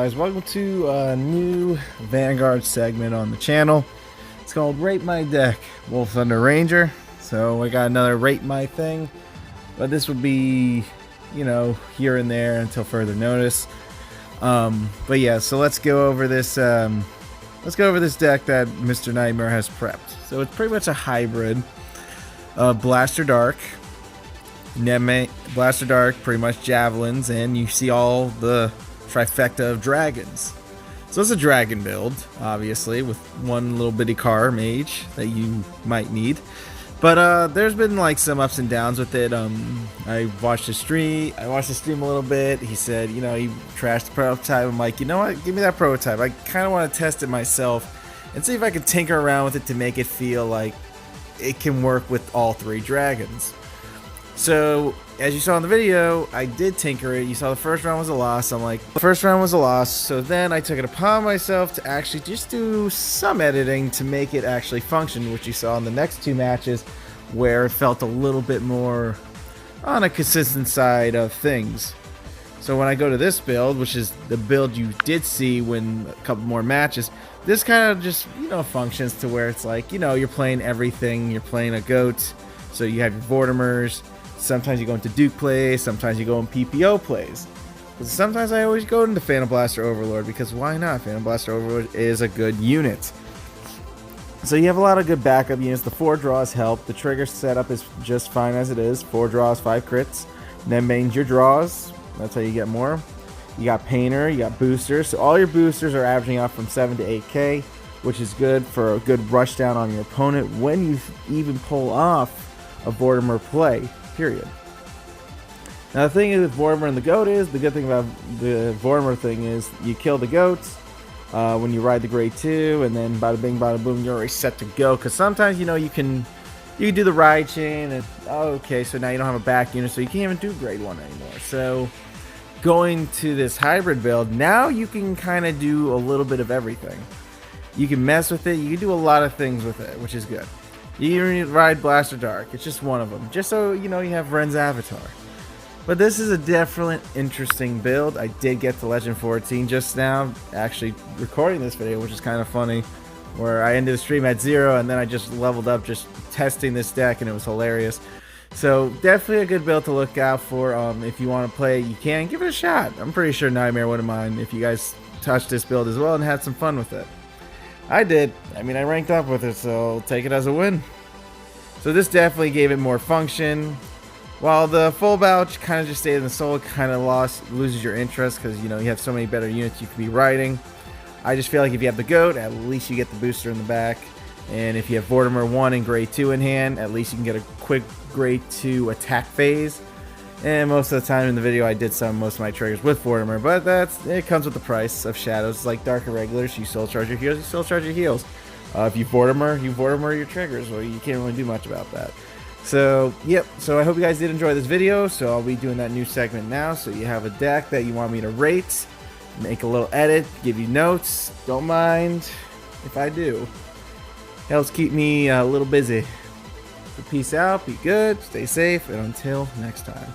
guys, welcome to a new Vanguard segment on the channel. It's called Rate My Deck, Wolf Thunder Ranger. So I got another Rate My thing, but this will be, you know, here and there until further notice. But yeah, so let's go over this deck that Mr. Knightmare has prepped. So it's pretty much a hybrid of Blaster Dark, Blaster Dark, pretty much javelins, and you see all the trifecta of dragons. So it's a dragon build, obviously, with one little bitty car mage that you might need. But there's been like some ups and downs with it. I watched the stream a little bit. He said, you know, he trashed the prototype. I'm like, you know what? Give me that prototype. I kind of want to test it myself and see if I can tinker around with it to make it feel like it can work with all three dragons. So, as you saw in the video, I did tinker it. You saw the first round was a loss. I'm like, the first round was a loss. So then I took it upon myself to actually just do some editing to make it actually function, which you saw in the next two matches, where it felt a little bit more on a consistent side of things. So when I go to this build, which is the build you did see when a couple more matches, this kind of just, you know, functions to where it's like, you know, you're playing everything. You're playing a goat, so you have your Vortimers. Sometimes you go into Duke plays, sometimes you go in PPO plays. But sometimes I always go into Phantom Blaster Overlord, because why not? Phantom Blaster Overlord is a good unit. So you have a lot of good backup units. The 4 draws help. The trigger setup is just fine as it is. 4 draws, 5 crits. And then mains your draws. That's how you get more. You got Painter, you got boosters. So all your boosters are averaging out from 7 to 8k, which is good for a good rush down on your opponent when you even pull off a Vortimer play. Period. Now the thing is with Vortimer and the goat is, the good thing about the Vortimer thing is you kill the goats when you ride the grade 2, and then bada bing bada boom, you're already set to go. Because sometimes, you know, you can do the ride chain and okay, so now you don't have a back unit, so you can't even do grade 1 anymore. So going to this hybrid build, now you can kind of do a little bit of everything. You can mess with it, you can do a lot of things with it, which is good. You can ride Blaster Dark, it's just one of them, just so you know you have Ren's avatar. But this is a definitely interesting build. I did get to Legend 14 just now, actually recording this video, which is kind of funny, where I ended the stream at 0 and then I just leveled up just testing this deck, and it was hilarious. So definitely a good build to look out for. If you want to play, you can give it a shot. I'm pretty sure Knightmare wouldn't mind if you guys touched this build as well and had some fun with it. I did. I mean, I ranked up with it, so I'll take it as a win. So this definitely gave it more function. While the full bouch kind of just stayed in the soul, kind of loses your interest because, you know, you have so many better units you could be riding. I just feel like if you have the goat, at least you get the booster in the back. And if you have Vortimer 1 and grade 2 in hand, at least you can get a quick grade 2 attack phase. And most of the time in the video I did most of my triggers with Vortimer, but it comes with the price of shadows. It's like Dark Irregulars, you still charge your heals, you still charge your heals. If you Vortimer your triggers, well, you can't really do much about that. So, yep, so I hope you guys did enjoy this video. So I'll be doing that new segment now. So you have a deck that you want me to rate, make a little edit, give you notes. Don't mind if I do. Helps keep me a little busy. So peace out, be good, stay safe, and until next time.